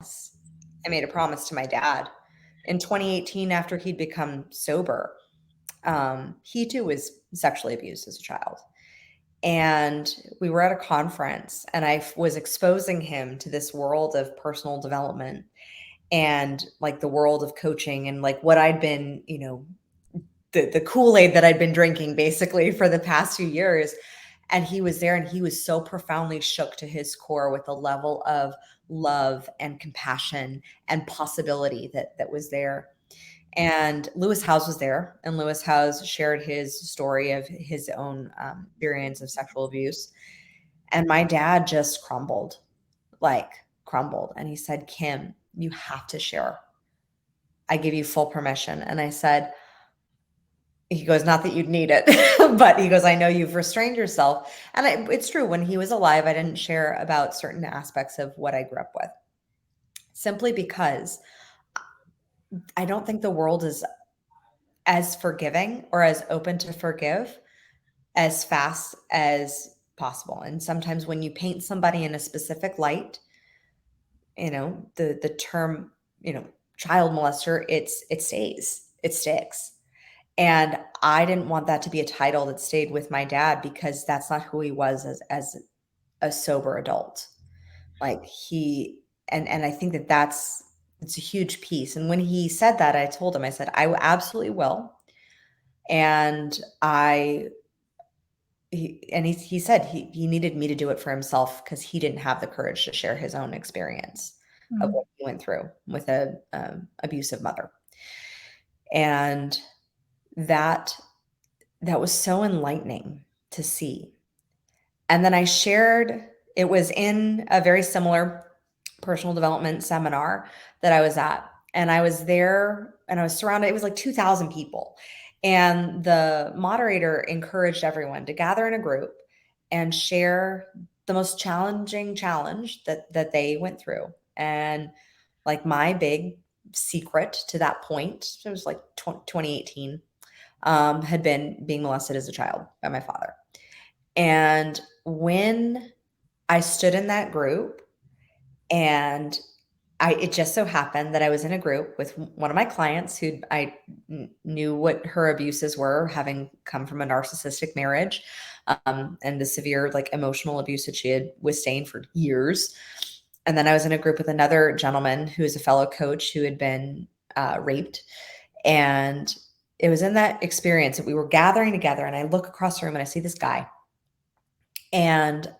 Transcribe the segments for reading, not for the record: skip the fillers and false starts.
I made a promise to my dad in 2018 after he'd become sober. He too was sexually abused as a child. And we were at a conference and I was exposing him to this world of personal development and like the world of coaching and like what I'd been, the Kool-Aid that I'd been drinking basically for the past few years. And he was there and he was so profoundly shook to his core with the level of love and compassion and possibility that was there. And Lewis Howes was there, and Lewis Howes shared his story of his own experience of sexual abuse. And my dad just crumbled. And he said, Kim, you have to share. I give you full permission. And I said, he goes, not that you'd need it, but he goes, I know you've restrained yourself. And it's true. When he was alive, I didn't share about certain aspects of what I grew up with, simply because I don't think the world is as forgiving or as open to forgive as fast as possible. And sometimes when you paint somebody in a specific light, the term, child molester, it sticks. And I didn't want that to be a title that stayed with my dad, because that's not who he was as a sober adult. Like and I think it's a huge piece. And when he said that, I told him, I said, I absolutely will. And he said he needed me to do it for himself because he didn't have the courage to share his own experience of what he went through with a abusive mother. And that was so enlightening to see. And then I shared, it was in a very similar personal development seminar that I was at. And I was there and I was surrounded, it was like 2,000 people. And the moderator encouraged everyone to gather in a group and share the most challenging challenge that they went through. And like my big secret to that point, it was like 2018, had been being molested as a child by my father. And when I stood in that group, and it just so happened that I was in a group with one of my clients who I knew what her abuses were, having come from a narcissistic marriage, and the severe like emotional abuse that she had withstained for years. And then I was in a group with another gentleman who is a fellow coach who had been raped. And it was in that experience that we were gathering together, and I look across the room and I see this guy, and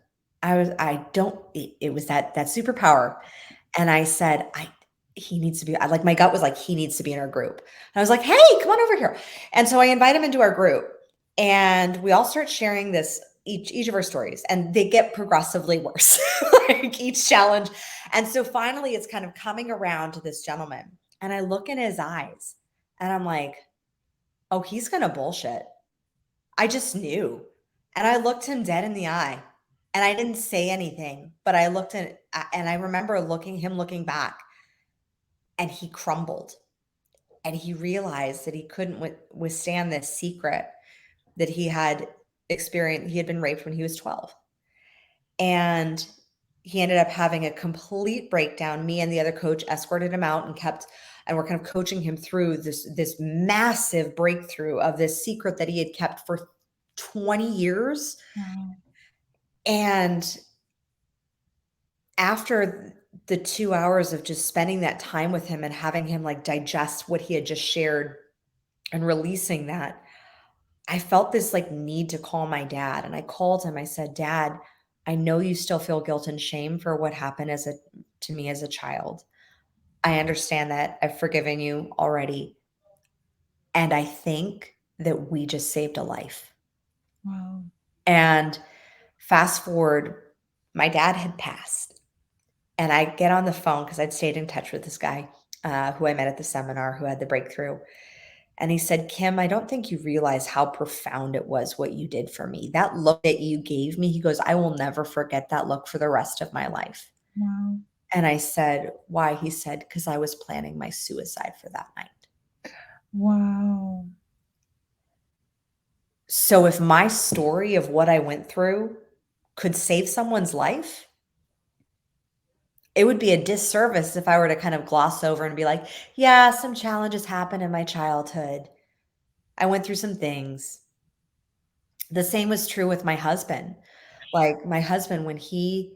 it was that superpower. And I said, he needs to be, like, my gut was like, he needs to be in our group. And I was like, hey, come on over here. And so I invite him into our group, and we all start sharing this, each of our stories, and they get progressively worse, like each challenge. And so finally it's kind of coming around to this gentleman, and I look in his eyes and I'm like, oh, he's going to bullshit. I just knew. And I looked him dead in the eye. And I didn't say anything, but I looked at, and I remember him looking back, and he crumbled, and he realized that he couldn't withstand this secret that he had experienced. He had been raped when he was 12. And he ended up having a complete breakdown. Me and the other coach escorted him out and we're kind of coaching him through this massive breakthrough of this secret that he had kept for 20 years. Wow. And after the 2 hours of just spending that time with him and having him like digest what he had just shared and releasing that, I felt this like need to call my dad. And I called him. I said, Dad, I know you still feel guilt and shame for what happened to me as a child. I understand that. I've forgiven you already. And I think that we just saved a life. Wow. And fast forward, my dad had passed. And I get on the phone because I'd stayed in touch with this guy who I met at the seminar, who had the breakthrough. And he said, Kim, I don't think you realize how profound it was what you did for me. That look that you gave me, he goes, I will never forget that look for the rest of my life. Wow. And I said, why? He said, because I was planning my suicide for that night. Wow. So if my story of what I went through could save someone's life, it would be a disservice if I were to kind of gloss over and be like, yeah, some challenges happened in my childhood. I went through some things. The same was true with my husband. Like my husband, when he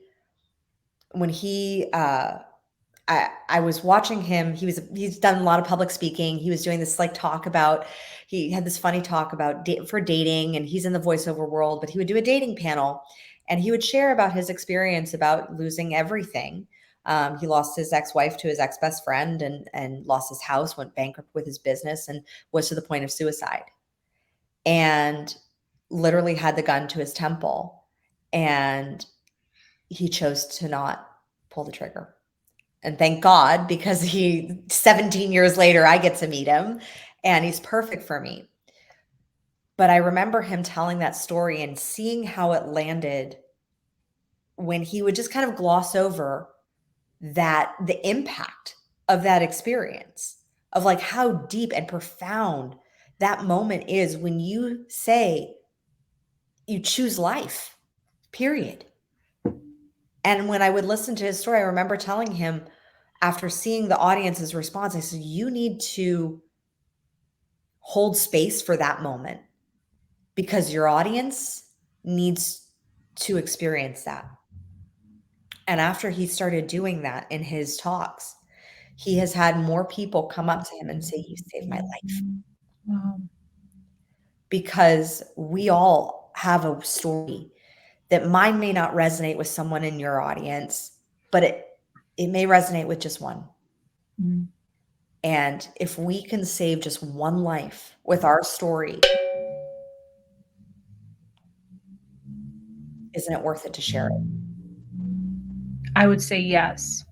I was watching him. He's done a lot of public speaking. He was doing this like talk about, he had this funny talk about for dating, and he's in the voiceover world, but he would do a dating panel and he would share about his experience about losing everything. He lost his ex-wife to his ex-best friend, and lost his house, went bankrupt with his business, and was to the point of suicide, and literally had the gun to his temple. And he chose to not pull the trigger. And thank God, because 17 years later, I get to meet him and he's perfect for me. But I remember him telling that story and seeing how it landed when he would just kind of gloss over the impact of that experience, of like how deep and profound that moment is when you say you choose life, period. And when I would listen to his story, I remember telling him, after seeing the audience's response, I said, you need to hold space for that moment because your audience needs to experience that. And after he started doing that in his talks, he has had more people come up to him and say, you saved my life. Wow. Because we all have a story that mine may not resonate with someone in your audience, but it may resonate with just one. Mm. And if we can save just one life with our story, isn't it worth it to share it? I would say yes.